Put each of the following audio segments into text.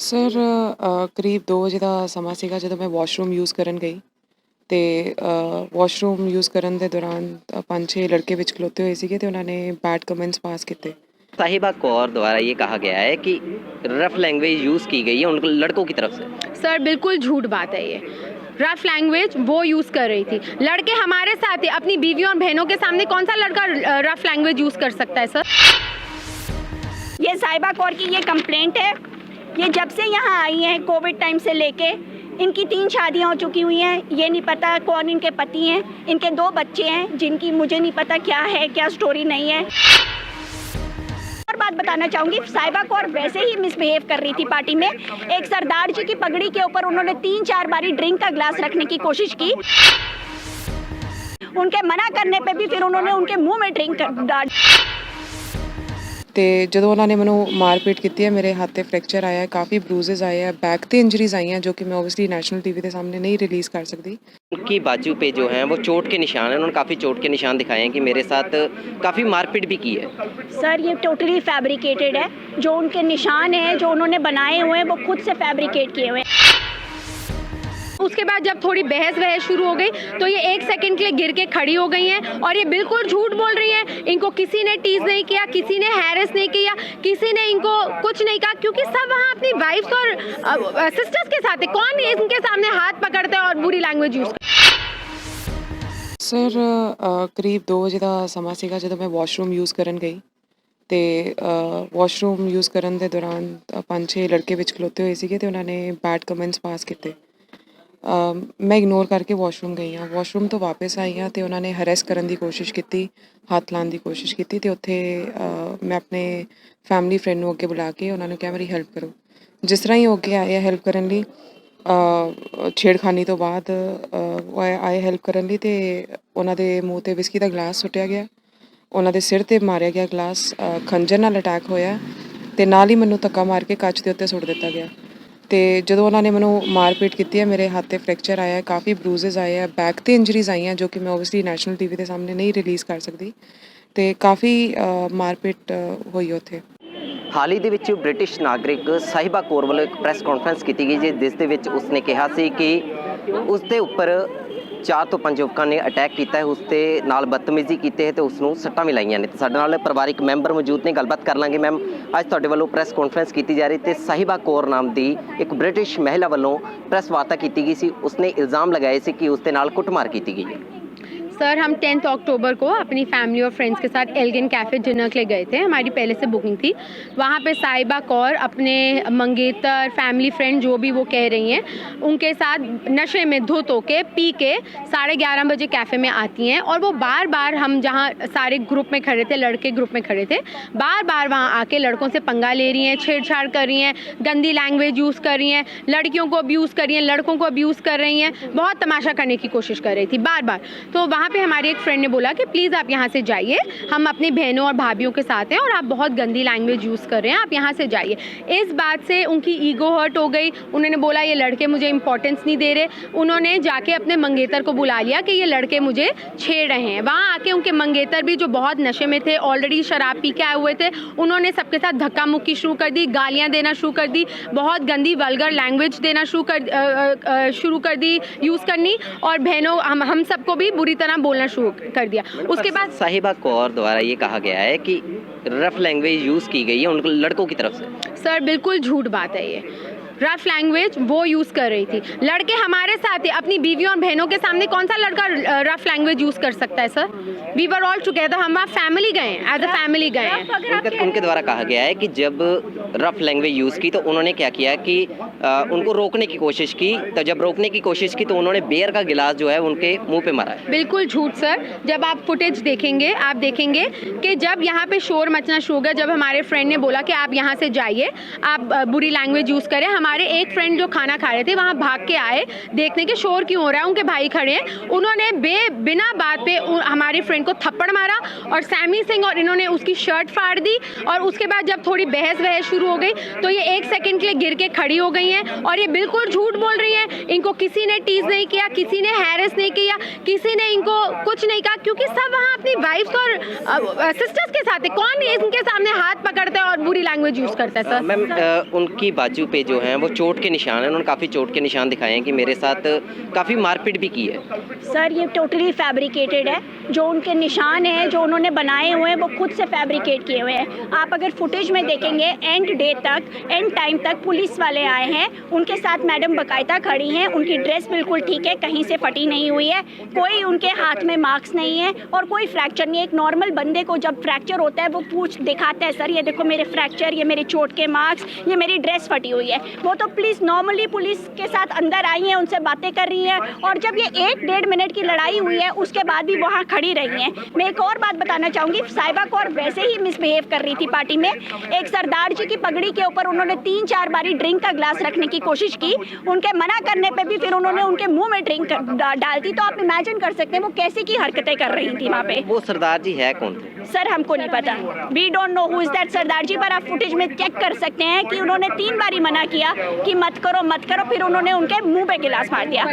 Sir ਕਰੀਬ 2 ਵਜੇ ਦਾ ਸਮਾਂ ਸੀਗਾ ਜਦੋਂ ਮੈਂ ਵਾਸ਼ਰੂਮ ਯੂਜ਼ ਕਰਨ ਗਈ ਤੇ ਵਾਸ਼ਰੂਮ ਯੂਜ਼ ਕਰਨ ਦੇ ਦੌਰਾਨ 5-6 ਲੜਕੇ ਵਿੱਚ ਖਲੋਤੇ ਹੋਏ ਸੀਗੇ ਤੇ ਉਹਨਾਂ ਨੇ ਬੈਡ ਕਮੈਂਟਸ ਪਾਸ ਕੀਤੇ। साहिबा कौर द्वारा ये कहा गया है कि रफ लैंग्वेज यूज़ की गई है उन लड़कों की तरफ से। सर बिल्कुल झूठ बात है ये। रफ लैंग्वेज वो यूज़ कर रही थी, लड़के हमारे साथ ही अपनी बीवियों और बहनों के सामने कौन सा लड़का रफ लैंग्वेज यूज़ कर सकता है सर। ये साहिबा कौर की ये कंप्लेंट है। ये जब से यहाँ आई हैं कोविड टाइम से लेके इनकी 3 शादियाँ हो चुकी हुई हैं। ये नहीं पता कौन इनके पति हैं। इनके 2 बच्चे हैं जिनकी मुझे नहीं पता क्या है क्या स्टोरी नहीं है। और बात बताना चाहूँगी, साहिबा कौर वैसे ही मिसबिहेव कर रही थी पार्टी में। एक सरदार जी की पगड़ी के ऊपर उन्होंने 3-4 बारी ड्रिंक का ग्लास रखने की कोशिश की। उनके मना करने पे भी फिर उन्होंने उनके मुंह में ड्रिंक डाल। ਤੇ ਜਦੋਂ ਉਹਨਾਂ ਨੇ ਮੈਨੂੰ ਮਾਰਪੀਟ ਕੀਤੀ ਹੈ, ਮੇਰੇ ਹੱਥ 'ਤੇ ਫ੍ਰੈਕਚਰ ਆਇਆ ਹੈ, ਕਾਫੀ ਬਰੂਜ਼ਸ ਆਏ ਹੈ, ਬੈਕ 'ਤੇ ਇੰਜਰੀਜ਼ ਆਈਆਂ ਜੋ ਕਿ ਮੈਂ ਓਬਵੀਅਸਲੀ ਨੈਸ਼ਨਲ ਟੀਵੀ ਦੇ ਸਾਹਮਣੇ ਨਹੀਂ ਰਿਲੀਜ਼ ਕਰ ਸਕਦੀ। उनकी बाजू पे जो हैं वो चोट के निशान हैं, उन्होंने काफ़ी चोट के निशान दिखाए हैं कि मेरे साथ काफ़ी मारपीट भी की है। सर ये टोटली फैब्रिकेटेड है। जो उनके निशान हैं जो उन्होंने बनाए हुए हैं वो खुद से फैब्रिकेट किए हुए हैं। उसके बाद जब थोड़ी बहस शुरू हो गई तो ये 1 सेकंड के लिए गिर के खड़ी हो गई हैं और ये बिल्कुल झूठ बोल रही हैं। इनको किसी ने टीज नहीं किया, किसी ने हैरेस नहीं किया, किसी ने इनको कुछ नहीं कहा, क्योंकि सब वहाँ अपनी वाइफ्स और सिस्टर्स के साथ है। कौन इनके सामने हाथ पकड़ता है और बुरी लैंग्वेज यूज ਸਰ ਕਰੀਬ 2 ਵਜੇ ਦਾ ਸਮਾਂ ਸੀਗਾ ਜਦੋਂ ਮੈਂ ਵਾਸ਼ਰੂਮ ਯੂਜ਼ ਕਰਨ ਗਈ ਤੇ ਵਾਸ਼ਰੂਮ ਯੂਜ਼ ਕਰਨ ਦੇ ਦੌਰਾਨ 5-6 ਲੜਕੇ ਵਿੱਚ ਖਲੋਤੇ ਹੋਏ ਸੀਗੇ ਤੇ ਉਹਨਾਂ ਨੇ ਬੈਡ ਕਮੈਂਟਸ ਪਾਸ ਕੀਤੇ। ਮੈਂ ਇਗਨੋਰ ਕਰਕੇ ਵਾਸ਼ਰੂਮ ਗਈ ਹਾਂ। ਵਾਸ਼ਰੂਮ ਤੋਂ ਵਾਪਸ ਆਈ ਹਾਂ ਤੇ ਉਹਨਾਂ ਨੇ ਹਰੈਸ ਕਰਨ ਦੀ ਕੋਸ਼ਿਸ਼ ਕੀਤੀ, ਹੱਥ ਲਾਉਣ ਦੀ ਕੋਸ਼ਿਸ਼ ਕੀਤੀ ਤੇ ਉੱਥੇ ਮੈਂ ਆਪਣੇ ਫੈਮਿਲੀ ਫਰੈਂਡ ਨੂੰ ਅੱਗੇ ਬੁਲਾ ਕੇ ਉਹਨਾਂ ਨੂੰ ਕਿਹਾ ਮੇਰੀ ਹੈਲਪ ਕਰੋ। ਜਿਸ ਤਰ੍ਹਾਂ ਹੀ ਉਹ ਅੱਗੇ ਆਏ ਹੈਲਪ ਕਰਨ ਲਈ, ਛੇੜਖਾਨੀ ਤੋਂ ਬਾਅਦ ਉਹ ਆਏ ਹੈਲਪ ਕਰਨ ਲਈ ਤੇ ਉਹਨਾਂ ਦੇ ਮੂੰਹ 'ਤੇ ਵਿਸਕੀ ਦਾ ਗਲਾਸ ਸੁੱਟਿਆ ਗਿਆ, ਉਹਨਾਂ ਦੇ ਸਿਰ 'ਤੇ ਮਾਰਿਆ ਗਿਆ ਗਲਾਸ, ਖੰਜਰ ਨਾਲ ਅਟੈਕ ਹੋਇਆ ਤੇ ਨਾਲ ਹੀ ਮੈਨੂੰ ਧੱਕਾ ਮਾਰ ਕੇ ਕੱਚ ਦੇ ਉੱਤੇ ਸੁੱਟ ਦਿੱਤਾ ਗਿਆ। ਤੇ ਜਦੋਂ ਉਹਨਾਂ ਨੇ ਮੈਨੂੰ ਮਾਰਪੀਟ ਕੀਤੀ ਹੈ, ਮੇਰੇ ਹੱਥ 'ਤੇ ਫ੍ਰੈਕਚਰ ਆਇਆ ਹੈ, ਕਾਫੀ ਬਰੂਜ਼ਸ ਆਏ ਹੈ, ਬੈਕ 'ਤੇ ਇੰਜਰੀਜ਼ ਆਈਆਂ ਜੋ ਕਿ ਮੈਂ ਓਬਵੀਅਸਲੀ ਨੈਸ਼ਨਲ ਟੀਵੀ ਦੇ ਸਾਹਮਣੇ ਨਹੀਂ ਰਿਲੀਜ਼ ਕਰ ਸਕਦੀ ਤੇ ਕਾਫੀ ਮਾਰਪੀਟ ਹੋਈ ਉੱਥੇ। ਹਾਲ ਹੀ ਦੇ ਵਿੱਚ ਬ੍ਰਿਟਿਸ਼ ਨਾਗਰਿਕ ਸਾਹਿਬਾ ਕੌਰ ਵੱਲੋਂ ਇੱਕ ਪ੍ਰੈਸ ਕਾਨਫਰੰਸ ਕੀਤੀ ਗਈ ਜਿਸ ਦੇ ਵਿੱਚ ਉਸਨੇ ਕਿਹਾ ਸੀ ਕਿ ਉਸ ਦੇ ਉੱਪਰ 4 ਤੋਂ 5 ਲੋਕਾਂ ਨੇ ਅਟੈਕ ਕੀਤਾ ਹੈ, ਉਸ ਦੇ ਨਾਲ ਬਦਤਮੀਜ਼ੀ ਕੀਤੀ ਹੈ ਤੇ ਉਸ ਨੂੰ ਸੱਟਾਂ ਵੀ ਲਾਈਆਂ ਨੇ। ਤੇ ਸਾਡੇ ਨਾਲ ਪਰਿਵਾਰਿਕ ਮੈਂਬਰ ਮੌਜੂਦ ਨੇ, ਗੱਲਬਾਤ ਕਰ ਲਾਂਗੇ। ਮੈਮ, ਅੱਜ ਤੁਹਾਡੇ ਵੱਲੋਂ ਪ੍ਰੈਸ ਕਾਨਫਰੰਸ ਕੀਤੀ ਜਾ ਰਹੀ ਤੇ ਸਾਹਿਬਾ ਕੌਰ ਨਾਮ ਦੀ ਇੱਕ ਬ੍ਰਿਟਿਸ਼ ਮਹਿਲਾ ਵੱਲੋਂ ਪ੍ਰੈਸ ਵਾਰਤਾ ਕੀਤੀ ਗਈ ਸੀ। ਉਸਨੇ ਇਲਜ਼ਾਮ ਲਗਾਏ ਸੀ ਕਿ ਉਸ ਦੇ ਨਾਲ ਕੁੱਟਮਾਰ ਕੀਤੀ ਗਈ ਹੈ। सर हम 10 अक्टूबर को अपनी फैमिली और फ्रेंड्स के साथ एल्गिन कैफ़े डिनर के लिए गए थे। हमारी पहले से बुकिंग थी। वहाँ पे साहिबा कौर अपने मंगेतर फैमिली फ्रेंड जो भी वो कह रही हैं उनके साथ नशे में धुत होके पी के 11:30 बजे कैफ़े में आती हैं और वो बार बार हम जहाँ सारे ग्रुप में खड़े थे, लड़के ग्रुप में खड़े थे, बार बार वहाँ आके लड़कों से पंगा ले रही हैं, छेड़छाड़ कर रही हैं, गंदी लैंग्वेज यूज़ कर रही हैं, लड़कियों को अब्यूज़ कर रही हैं, लड़कों को अब्यूज़ कर रही हैं, बहुत तमाशा करने की कोशिश कर रही थी बार बार। तो वहाँ पे हमारे एक फ्रेंड ने बोला कि प्लीज़ आप यहाँ से जाइए, हम अपनी बहनों और भाभीयों के साथ हैं और आप बहुत गंदी लैंग्वेज यूज़ कर रहे हैं, आप यहाँ से जाइए। इस बात से उनकी ईगो हर्ट हो गई। उन्होंने बोला ये लड़के मुझे इंपॉर्टेंस नहीं दे रहे। उन्होंने जाके अपने मंगेतर को बुला लिया कि ये लड़के मुझे छेड़ रहे हैं। वहाँ आके उनके मंगेतर भी जो बहुत नशे में थे, ऑलरेडी शराब पी के आए हुए थे, उन्होंने सबके साथ धक्का मुक्की शुरू कर दी, गालियाँ देना शुरू कर दी, बहुत गंदी वल्गर लैंग्वेज देना शुरू कर दी यूज़ करनी, और बहनों हम सबको भी बुरी तरह बोलना शुरू कर दिया। उसके बाद साहिबा कौर द्वारा ये कहा गया है कि रफ लैंग्वेज यूज़ की गई है उन लड़कों की तरफ से। सर बिल्कुल झूठ बात है ये। रफ लैंग्वेज वो यूज़ कर रही थी, लड़के हमारे साथ ही अपनी बीवियों और बहनों के सामने कौन सा लड़का रफ लैंग्वेज यूज़ कर सकता है sir. We were all together, हम आप फैमिली गए हैं, एज अ फैमिली गए हैं। उनके द्वारा कहा गया है कि जब रफ लैंग्वेज यूज़ की तो उन्होंने क्या किया कि उनको रोकने की कोशिश की, तो जब रोकने की कोशिश की तो उन्होंने बियर का गिलास जो है उनके मुंह पे मारा है। बिल्कुल झूठ सर। जब आप फुटेज देखेंगे आप देखेंगे कि जब यहाँ पे शोर मचना शुरू हो गया, जब हमारे फ्रेंड ने बोला कि आप यहाँ से जाइए, आप बुरी लैंग्वेज यूज़ करें, हमारे एक फ्रेंड जो खाना खा रहे थे वहाँ भाग के आए देखने के शोर क्यों हो रहा है, उनके भाई खड़े हैं, उन्होंने बिना बात पे हमारे फ्रेंड को थप्पड़ मारा और सैमी सिंह और इन्होंने उसकी शर्ट फाड़ दी। और उसके बाद जब थोड़ी बहस शुरू हो गई तो ये 1 सेकंड के लिए गिर के खड़ी हो गई हैं और ये बिल्कुल झूठ बोल रही हैं। इनको किसी ने टीज नहीं किया, किसी ने हैरेस नहीं किया, किसी ने इनको कुछ नहीं कहा, क्योंकि सब वहाँ अपनी वाइफ्स और सिस्टर्स के साथ है। कौन इनके सामने हाथ पकड़ता है और बुरी लैंग्वेज यूज करता है सर। मैम, उनकी बाजू पे जो है हैं वो चोट के निशान हैं, उन्होंने काफ़ी चोट के निशान दिखाए हैं कि मेरे साथ काफ़ी मारपीट भी की है। सर ये टोटली फैब्रिकेटेड है, जो उनके निशान हैं जो उन्होंने बनाए हुए हैं वो खुद से फैब्रिकेट किए हुए हैं। आप अगर फुटेज में देखेंगे एंड टाइम तक पुलिस वाले आए हैं, उनके साथ मैडम बाकायदा खड़ी हैं, उनकी ड्रेस बिल्कुल ठीक है, कहीं से फटी नहीं हुई है, कोई उनके हाथ में मार्क्स नहीं है और कोई फ्रैक्चर नहीं है। एक नॉर्मल बंदे को जब फ्रैक्चर होता है वो पूछ दिखाते हैं, सर ये देखो मेरे फ्रैक्चर, ये मेरे चोट के मार्क्स, ये मेरी ड्रेस फटी हुई है। वो तो पुलिस नॉर्मली पुलिस के साथ अंदर आई हैं, उनसे बातें कर रही हैं और जब ये 1-1.5 मिनट की लड़ाई हुई है उसके बाद भी वहाँ खड़ी रही हैं। मैं एक और बात बताना चाहूँगी, साहिबा कौर वैसे ही मिसबिहेव कर रही थी पार्टी में। एक सरदार जी की पगड़ी के ऊपर उन्होंने 3-4 बारी ड्रिंक का ग्लास रखने की कोशिश की, उनके मना करने पे भी फिर उन्होंने उनके मुंह में ड्रिंक डाल दी। तो आप इमेजिन कर सकते हैं वो कैसे की हरकतें कर रही थी वहाँ पे। वो सरदार जी है कौन थे? सर हमको नहीं पता, we don't know who is that Sardar ji, पर आप फुटेज में चेक कर सकते हैं कि उन्होंने 3 बारी मना किया कि मत करो, फिर उन्होंने उनके मुंह पे गिलास मार दिया।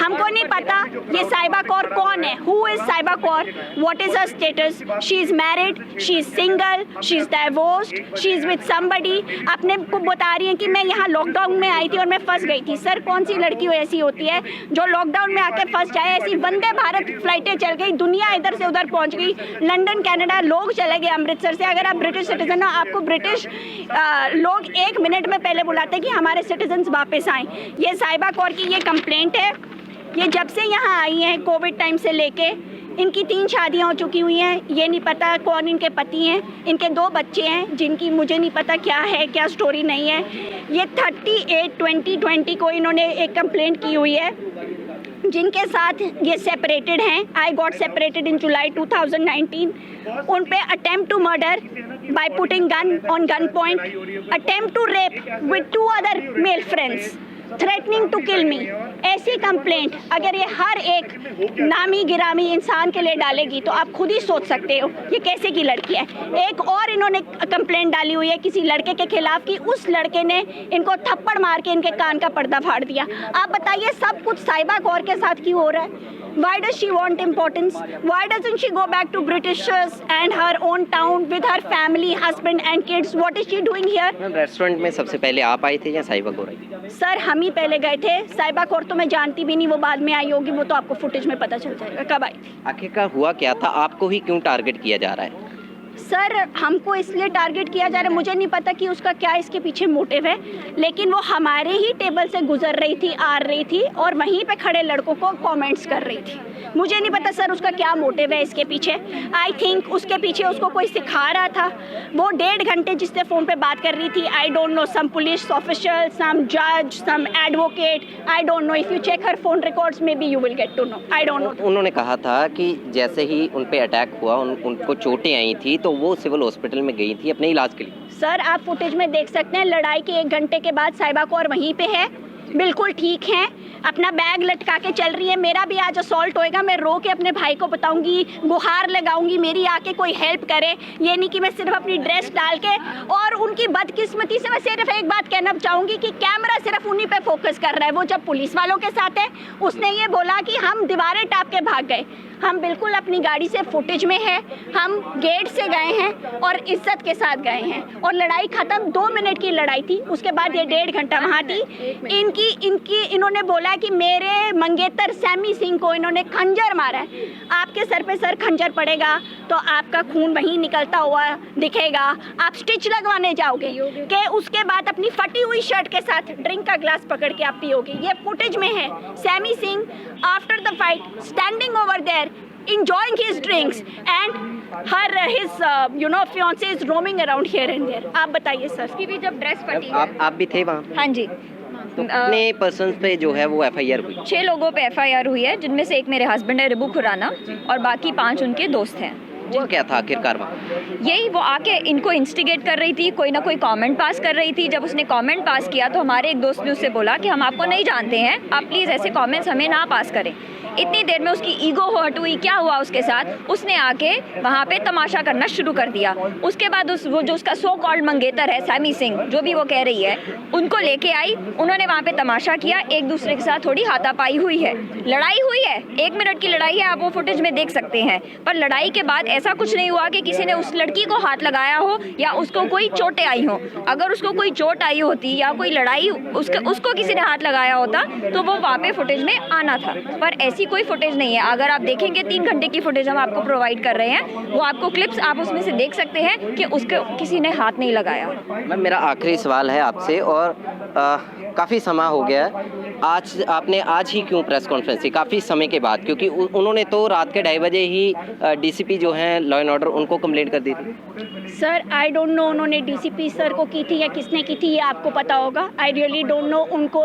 हमको नहीं पता ये साहिबा कौर कौन है, हु इज साहिबा Kaur, what is her status, she is married, she is single, she is divorced, she is with somebody. अपने को बता रही है कि मैं यहाँ लॉकडाउन में आई थी और मैं फंस गई थी। सर कौन सी लड़की ऐसी होती है जो लॉकडाउन में आकर फंस जाए? ऐसी वंदे भारत फ्लाइटें चल गई, दुनिया इधर से उधर पहुंच गई, लंदन कनाडा लोग चले गए अमृतसर से। अगर आप ब्रिटिश सिटीजन हो, आपको ब्रिटिश लोग 1 मिनट में पहले बुलाते हैं कि हमारे सिटीजन वापस आएँ। ये साहिबा कौर की ये कंप्लेंट है, ये जब से यहाँ आई हैं कोविड टाइम से लेके इनकी 3 शादियाँ हो चुकी हुई हैं। ये नहीं पता कौन इनके पति हैं, इनके 2 बच्चे हैं जिनकी मुझे नहीं पता क्या है क्या स्टोरी नहीं है। ये 38/20/20 को इन्होंने एक कंप्लेंट की हुई है जिनके साथ ये सेपरेटेड हैं। I got separated in July 2019। उन पे attempt to murder by putting gun on gun point, attempt to rape with 2 other male friends, threatening to kill me. ऐसी कंप्लेंट अगर ये हर एक नामी गिरामी इंसान के लिए डालेगी तो आप खुद ही सोच सकते हो ये कैसे की लड़की है। एक और इन्होंने कंप्लेंट डाली हुई है किसी लड़के के खिलाफ कि उस लड़के ने इनको थप्पड़ मार के इनके कान का पर्दा फाड़ दिया। आप बताइए सब कुछ साहिबा कौर के साथ क्यों हो रहा है? Why does she want importance? Why doesn't she go back to Britishers and her own town with her family, husband and kids? What is she doing here? Restaurant में सबसे पहले आप आए थे या साहिबा कौर आई? सर हम ही पहले गए थे, साहिबा कौर तो मैं जानती भी नहीं, वो बाद में आई होगी, वो तो आपको फुटेज में पता चल जाएगा कब आई थी। आखिरकार हुआ क्या था, आपको ही क्यों टारगेट किया जा रहा है? सर हमको इसलिए टारगेट किया जा रहा है, मुझे नहीं पता कि उसका क्या इसके पीछे मोटिव है, लेकिन वो हमारे ही टेबल से गुजर रही थी, आ रही थी और वहीं पे खड़े लड़कों को कमेंट्स कर रही थी। मुझे नहीं पता सर उसका क्या मोटिव है इसके पीछे। आई थिंक उसके पीछे उसको कोई सिखा रहा था। वो 1.5 घंटे जिससे फ़ोन पे बात कर रही थी, I don't know, some police official, some जज, some advocate, I don't know. If you check her phone records maybe you will get to know, I don't know. उन्होंने कहा था कि जैसे ही उन पे अटैक हुआ उनको चोटें आई थी तो वो सिविल हॉस्पिटल में गई थी अपने इलाज के लिए। सर आप फुटेज में देख सकते हैं, लड़ाई के 1 घंटे के बाद साहिबा कौर वहीं पे है, बिल्कुल ठीक है, अपना बैग लटका के चल रही है। मेरा भी आज असॉल्ट होएगा, मैं रो के अपने भाई को बताऊंगी, गुहार लगाऊंगी, मेरी आके कोई हेल्प करे। ये नहीं कि मैं सिर्फ अपनी ड्रेस डाल के। और उनकी बदकिस्मती से मैं सिर्फ एक बात कहना चाहूँगी कि कैमरा सिर्फ उन्हीं पे फोकस कर रहा है। वो जब पुलिस वालों के साथ है उसने ये बोला कि हम दीवारें टाप के भाग गए। हम बिल्कुल अपनी गाड़ी से फुटेज में है, हम गेट से गए हैं और इज्जत के साथ गए हैं और लड़ाई ख़त्म। 2 मिनट की लड़ाई थी, उसके बाद ये 1.5 घंटा वहाँ थी। इन्होंने बोला कि मेरे मंगेतर सैमी सिंह को इन्होंने खंजर मारा है। आपके सर पे सर खंजर पड़ेगा तो आपका खून वहीं निकलता हुआ दिखेगा, आप स्टिच लगवाने जाओगे कि उसके बाद अपनी फटी हुई शर्ट के साथ ड्रिंक का ग्लास पकड़ के आप पियोगे। ये फुटेज में है। Sammy Singh after the fight standing over there enjoying his drinks and his fiancé is roaming around here and there। आप बताइए सर। उसकी भी जब ड्रेस फटी है। आप भी थे वहाँ? हाँ जी। तो कितने पर्सन्स पे जो है वो FIR हुई? 6 लोगों पे FIR हुई है, जिनमें से एक मेरे हस्बैंड है रिबू खुराना और बाकी 5 उनके दोस्त हैं। वो क्या था आखिरकार वहाँ? यही वो आके इनको इंस्टिगेट कर रही थी, कोई ना कोई कमेंट पास कर रही थी। जब उसने कमेंट पास किया तो हमारे एक दोस्त ने उससे बोला कि हम आपको नहीं जानते हैं, आप प्लीज़ ऐसे कमेंट्स हमें ना पास करें। इतनी देर में उसकी ईगो हर्ट हुई, क्या हुआ उसके साथ, उसने आके वहाँ पे तमाशा करना शुरू कर दिया। उसके बाद वो जो उसका सो कॉल्ड मंगेतर है सैमी सिंह, जो भी वो कह रही है, उनको लेके आई, उन्होंने वहाँ पे तमाशा किया, एक दूसरे के साथ थोड़ी हाथापाई हुई है, लड़ाई हुई है, 1 मिनट की लड़ाई है, आप वो फुटेज में देख सकते हैं। पर लड़ाई के बाद ऐसा कुछ नहीं हुआ कि किसी ने उस लड़की को हाथ लगाया हो या उसको कोई चोटें आई हो। अगर उसको कोई चोट आई होती या कोई लड़ाई उसको किसी ने हाथ लगाया होता तो वो वहाँ पे फुटेज में आना था, पर ऐसी कोई फुटेज नहीं है। अगर आप देखेंगे 3 घंटे की फुटेज हम आपको प्रोवाइड कर रहे हैं, वो आपको क्लिप्स आप उसमें से देख सकते हैं कि उसको किसी ने हाथ नहीं लगाया। मैम, मेरा आखिरी सवाल है आपसे, और काफ़ी समय हो गया है, आपने आज ही क्यों प्रेस कॉन्फ्रेंस की, काफ़ी समय के बाद? क्योंकि उन्होंने तो रात के 2:30 बजे ही डीसीपी जो हैं लॉ एंड ऑर्डर, उनको कंप्लेंट कर दी थी। सर आई डोंट नो उन्होंने डीसीपी सर को की थी या किसने की थी, ये आपको पता होगा। आई रियली डोंट नो उनको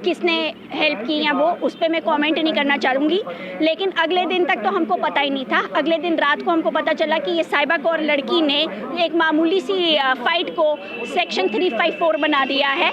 किसने हेल्प की या वो, उस पर मैं कमेंट नहीं करना चाहूँगी। लेकिन अगले दिन तक तो हमको पता ही नहीं था। अगले दिन रात को हमको पता चला कि ये साहिबा कौर लड़की ने एक मामूली सी फाइट को सेक्शन 354 बना दिया है।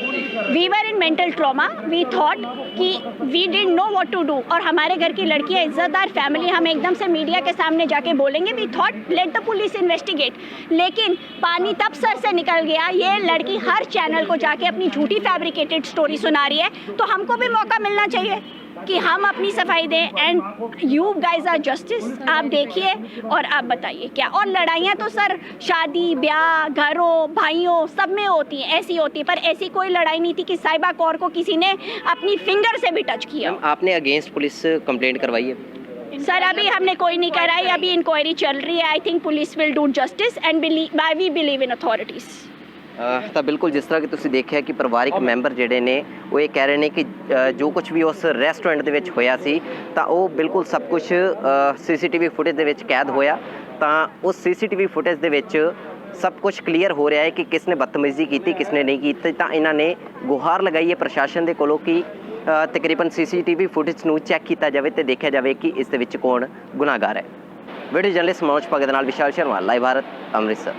We were in mental trauma, we thought कि we didn't know what to do, और हमारे घर की लड़कियाँ इज्जतदार फैमिली, हम एकदम से मीडिया के सामने जाके बोलेंगे, we thought let the police investigate. लेकिन पानी तब सर से निकल गया। ये लड़की हर चैनल को जाके अपनी झूठी फैब्रिकेटेड स्टोरी सुना रही है, तो हमको भी मौका मिलना चाहिए कि हम अपनी सफाई दें। And you guys are justice, आप देखिए और आप बताइए क्या। और लड़ाइयाँ तो सर शादी ब्याह, घरों, भाइयों सब में होती हैं, ऐसी होती है, पर ऐसी कोई लड़ाई नहीं थी कि साहिबा कौर को किसी ने अपनी फिंगर से भी टच किया। आपने अगेंस्ट पुलिस कंप्लेंट करवाई है? सर अभी हमने कोई नहीं कराई, अभी इंक्वायरी चल रही है। I think police will do justice and we believe in authorities. ਤਾਂ ਬਿਲਕੁਲ ਜਿਸ ਤਰ੍ਹਾਂ ਕਿ ਤੁਸੀਂ ਦੇਖਿਆ ਕਿ ਪਰਿਵਾਰਿਕ ਮੈਂਬਰ ਜਿਹੜੇ ਨੇ ਉਹ ਇਹ ਕਹਿ ਰਹੇ ਨੇ ਕਿ ਜੋ ਕੁਝ ਵੀ ਉਸ ਰੈਸਟੋਰੈਂਟ ਦੇ ਵਿੱਚ ਹੋਇਆ ਸੀ ਤਾਂ ਉਹ ਬਿਲਕੁਲ ਸਭ ਕੁਝ ਸੀਸੀਟੀਵੀ ਫੁਟੇਜ ਦੇ ਵਿੱਚ ਕੈਦ ਹੋਇਆ। ਤਾਂ ਉਸ ਸੀਸੀਟੀਵੀ ਫੁਟੇਜ ਦੇ ਵਿੱਚ ਸਭ ਕੁਝ ਕਲੀਅਰ ਹੋ ਰਿਹਾ ਹੈ ਕਿ ਕਿਸ ਨੇ ਬਦਤਮੀਜ਼ੀ ਕੀਤੀ, ਕਿਸ ਨੇ ਨਹੀਂ ਕੀਤੀ। ਤਾਂ ਇਹਨਾਂ ਨੇ ਗੁਹਾਰ ਲਗਾਈ ਹੈ ਪ੍ਰਸ਼ਾਸਨ ਦੇ ਕੋਲੋਂ ਕਿ ਤਕਰੀਬਨ ਸੀਸੀਟੀਵੀ ਫੁਟੇਜ ਨੂੰ ਚੈੱਕ ਕੀਤਾ ਜਾਵੇ ਤੇ ਦੇਖਿਆ ਜਾਵੇ ਕਿ ਇਸ ਦੇ ਵਿੱਚ ਕੌਣ ਗੁਨਾਹਗਾਰ ਹੈ। ਵੀਡੀਓ ਜਰਨਲਿਸਟ ਮਨੋਜ ਭਗਤ ਨਾਲ ਵਿਸ਼ਾਲ ਸ਼ਰਮਾ, ਲਾਈਵ ਭਾਰਤ, ਅੰਮ੍ਰਿਤਸਰ।